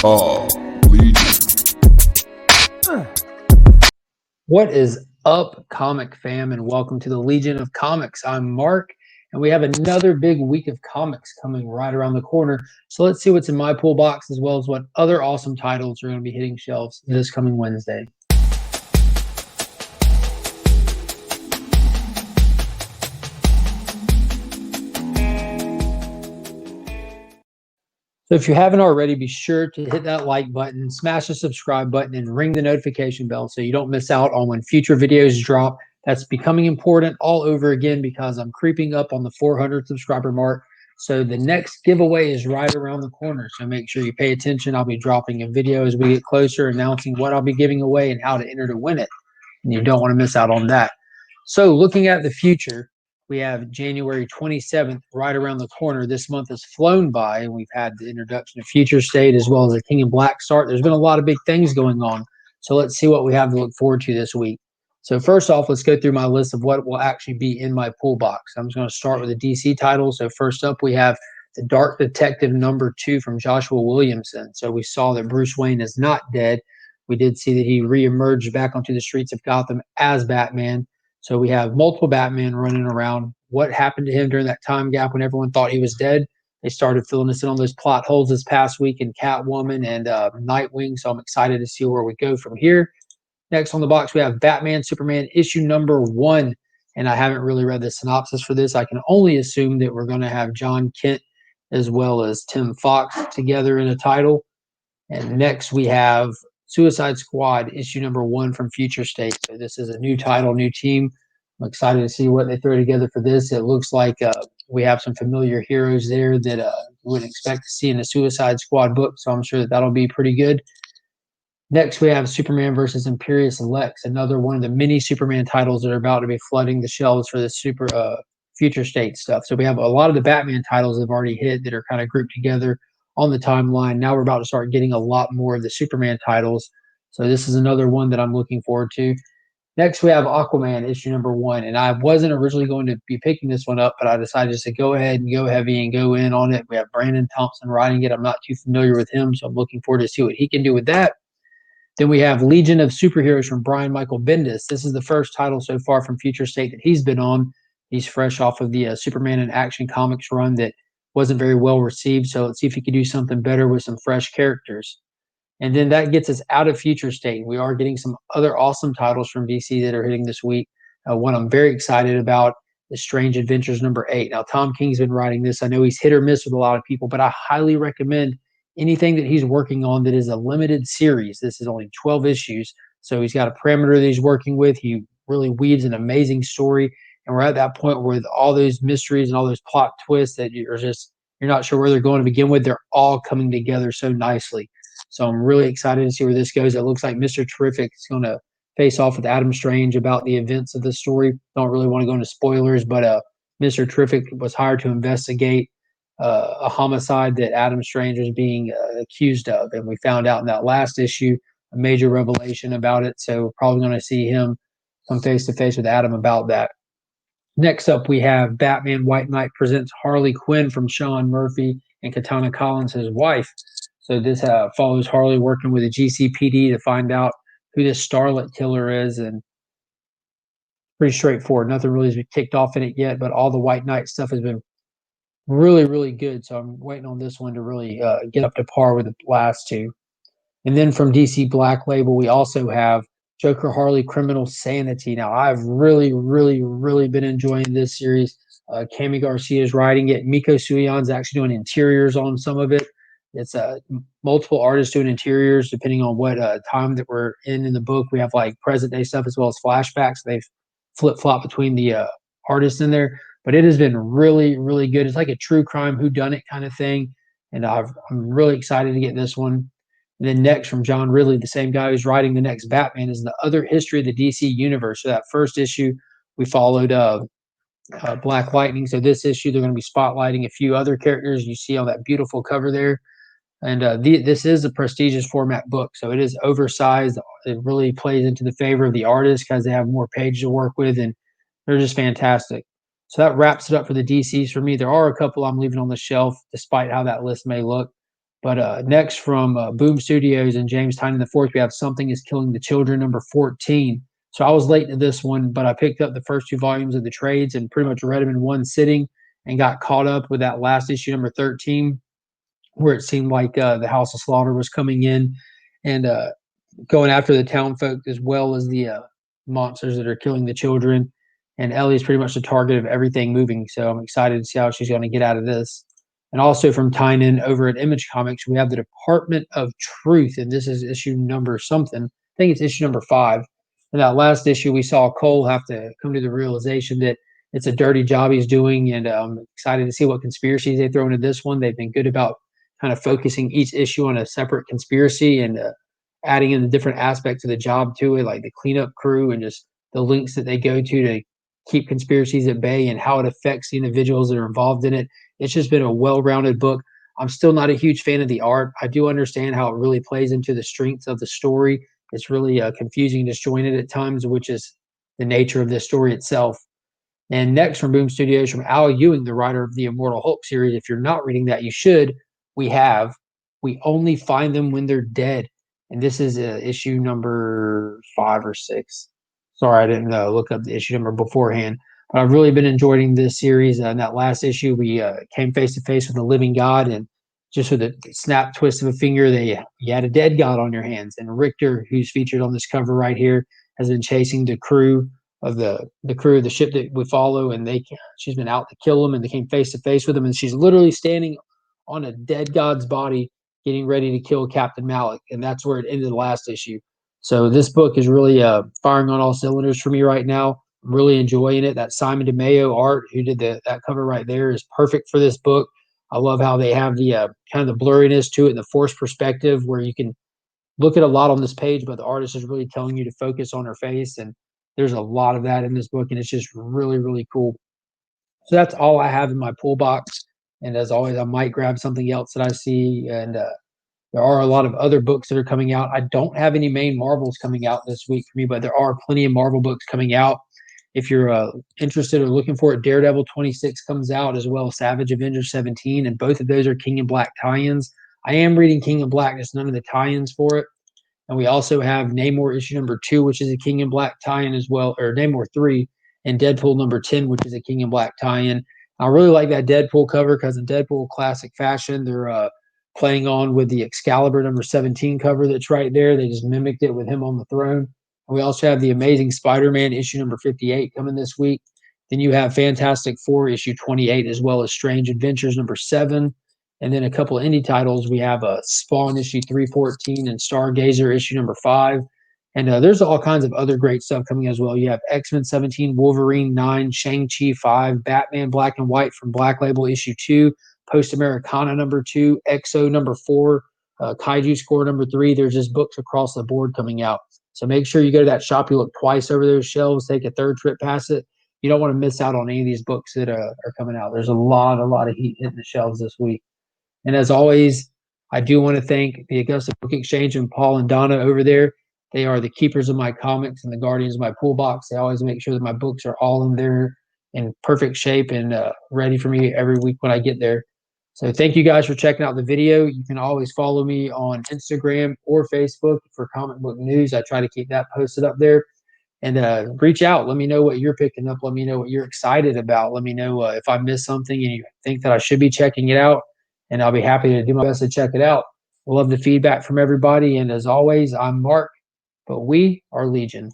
Legion. What is up, comic fam, and welcome to the Legion of Comics. I'm Mark, and we have another big week of comics coming right around the corner. So let's see what's in my pool box, as well as what other awesome titles are going to be hitting shelves this coming Wednesday. So if you haven't already, be sure to hit that like button, smash the subscribe button, and ring the notification bell so you don't miss out on when future videos drop. That's becoming important all over again because I'm creeping up on the 400 subscriber mark. So the next giveaway is right around the corner. So make sure you pay attention. I'll be dropping a video as we get closer announcing what I'll be giving away and how to enter to win it. And you don't want to miss out on that. So looking at the future, we have January 27th right around the corner. This month has flown by, and we've had the introduction of Future State as well as the King in Black start. There's been a lot of big things going on. So let's see what we have to look forward to this week. So first off, let's go through my list of what will actually be in my pool box. I'm just going to start with the DC title. So first up, we have The Dark Detective #2 from Joshua Williamson. So we saw that Bruce Wayne is not dead. We did see that he reemerged back onto the streets of Gotham as Batman. So we have multiple Batman running around. What happened to him during that time gap when everyone thought he was dead? They started filling us in on those plot holes this past week in Catwoman and Nightwing. So I'm excited to see where we go from here. Next on the box, we have Batman Superman issue #1. And I haven't really read the synopsis for this. I can only assume that we're going to have John Kent as well as Tim Fox together in a title. And next we have Suicide Squad issue #1 from Future State. So this is a new title, new team. I'm excited to see what they throw together for this. It looks like we have some familiar heroes there that we wouldn't expect to see in a Suicide Squad book. So I'm sure that that'll be pretty good. Next, we have Superman versus Imperius Lex, another one of the mini Superman titles that are about to be flooding the shelves for the Future State stuff. So we have a lot of the Batman titles that have already hit that are kind of grouped together on the timeline. Now we're about to start getting a lot more of the Superman titles. So this is another one that I'm looking forward to. Next, we have Aquaman issue #1. And I wasn't originally going to be picking this one up, but I decided just to go ahead and go heavy and go in on it. We have Brandon Thompson writing it. I'm not too familiar with him, so I'm looking forward to see what he can do with that. Then we have Legion of Superheroes from Brian Michael Bendis. This is the first title so far from Future State that he's been on. He's fresh off of the Superman and Action Comics run that wasn't very well received. So let's see if he can do something better with some fresh characters. And then that gets us out of Future State. We are getting some other awesome titles from DC that are hitting this week. One I'm very excited about is Strange Adventures #8. Now, Tom King's been writing this. I know he's hit or miss with a lot of people, but I highly recommend anything that he's working on that is a limited series. This is only 12 issues. So he's got a parameter that he's working with. He really weaves an amazing story. And we're at that point where with all those mysteries and all those plot twists that you're not sure where they're going to begin with, they're all coming together so nicely. So I'm really excited to see where this goes. It looks like Mr. Terrific is going to face off with Adam Strange about the events of the story. Don't really want to go into spoilers, but Mr. Terrific was hired to investigate a homicide that Adam Strange is being accused of. And we found out in that last issue a major revelation about it. So we're probably going to see him come face to face with Adam about that. Next up, we have Batman White Knight presents Harley Quinn from Sean Murphy and Katana Collins, his wife. So this follows Harley working with the GCPD to find out who this Starlet killer is, and pretty straightforward. Nothing really has been kicked off in it yet, but all the White Knight stuff has been really, really good. So I'm waiting on this one to really get up to par with the last two. And then from DC Black Label, we also have Joker Harley Criminal Sanity. Now, I've really, really, really been enjoying this series. Cami Garcia is writing it. Miko Suyan's actually doing interiors on some of it. It's multiple artists doing interiors depending on what time that we're in the book. We have like present day stuff as well as flashbacks. They've flip flop between the artists in there, but it has been really, really good. It's like a true crime whodunit kind of thing, and I'm really excited to get this one. And then next from John Ridley, the same guy who's writing the next Batman, is The Other History of the DC Universe. So that first issue, we followed Black Lightning. So this issue, they're going to be spotlighting a few other characters you see on that beautiful cover there. And this is a prestigious format book, so it is oversized. It really plays into the favor of the artist because they have more pages to work with, and they're just fantastic. So that wraps it up for the DCs for me. There are a couple I'm leaving on the shelf, despite how that list may look. But next from Boom Studios and James Tynion IV, we have Something is Killing the Children, number 14. So I was late to this one, but I picked up the first two volumes of the trades and pretty much read them in one sitting and got caught up with that last issue, number 13, where it seemed like the House of Slaughter was coming in and going after the town folk as well as the monsters that are killing the children. And Ellie's pretty much the target of everything moving. So I'm excited to see how she's going to get out of this. And also from Tynion over at Image Comics, we have the Department of Truth. And this is issue number something. I think it's issue number 5. In that last issue, we saw Cole have to come to the realization that it's a dirty job he's doing. And I'm excited to see what conspiracies they throw into this one. They've been good about kind of focusing each issue on a separate conspiracy and adding in the different aspects of the job to it, like the cleanup crew and just the links that they go to keep conspiracies at bay and how it affects the individuals that are involved in it. It's just been a well-rounded book. I'm still not a huge fan of the art. I do understand how it really plays into the strengths of the story. It's really confusing and disjointed at times, which is the nature of this story itself. And next from Boom Studios, from Al Ewing, the writer of the Immortal Hulk series. If you're not reading that, you should. We only find them when they're dead. And this is issue number 5 or 6. Sorry, I didn't look up the issue number beforehand. But I've really been enjoying this series. In that last issue, we came face to face with the living God, and just with a snap twist of a finger, you had a dead God on your hands. And Richter, who's featured on this cover right here, has been chasing the crew of the crew of the ship that we follow, and she's been out to kill them, and they came face to face with him, and she's literally standing on a dead God's body, getting ready to kill Captain Malik, and that's where it ended the last issue. So this book is really firing on all cylinders for me right now. I'm really enjoying it. That Simon DeMeo art, who did that cover right there, is perfect for this book. I love how they have the kind of the blurriness to it and the forced perspective where you can look at a lot on this page, but the artist is really telling you to focus on her face. And there's a lot of that in this book, and it's just really, really cool. So that's all I have in my pull box. And as always, I might grab something else that I see. And there are a lot of other books that are coming out. I don't have any main Marvels coming out this week for me, but there are plenty of Marvel books coming out. If you're interested or looking for it, Daredevil 26 comes out, as well as Savage Avenger 17, and both of those are King in Black tie-ins. I am reading King in Black, just none of the tie-ins for it. And we also have Namor issue number 2, which is a King in Black tie-in as well, or Namor 3, and Deadpool number 10, which is a King in Black tie-in. I really like that Deadpool cover because in Deadpool classic fashion, they're playing on with the Excalibur number 17 cover that's right there. They just mimicked it with him on the throne. And we also have the Amazing Spider-Man issue number 58 coming this week. Then you have Fantastic Four issue 28, as well as Strange Adventures number 7. And then a couple of indie titles. We have Spawn issue 314 and Stargazer issue number 5. And there's all kinds of other great stuff coming as well. You have X-Men 17, Wolverine 9, Shang-Chi 5, Batman Black and White from Black Label issue 2, Post Americana number 2, EXO number 4, Kaiju Score number 3. There's just books across the board coming out. So make sure you go to that shop. You look twice over those shelves. Take a third trip past it. You don't want to miss out on any of these books that are coming out. There's a lot of heat hitting the shelves this week. And as always, I do want to thank the Augusta Book Exchange and Paul and Donna over there. They are the keepers of my comics and the guardians of my pool box. They always make sure that my books are all in there in perfect shape and ready for me every week when I get there. So thank you guys for checking out the video. You can always follow me on Instagram or Facebook for comic book news. I try to keep that posted up there. And reach out. Let me know what you're picking up. Let me know what you're excited about. Let me know if I missed something and you think that I should be checking it out. And I'll be happy to do my best to check it out. We'll love the feedback from everybody. And as always, I'm Mark, but we are Legion.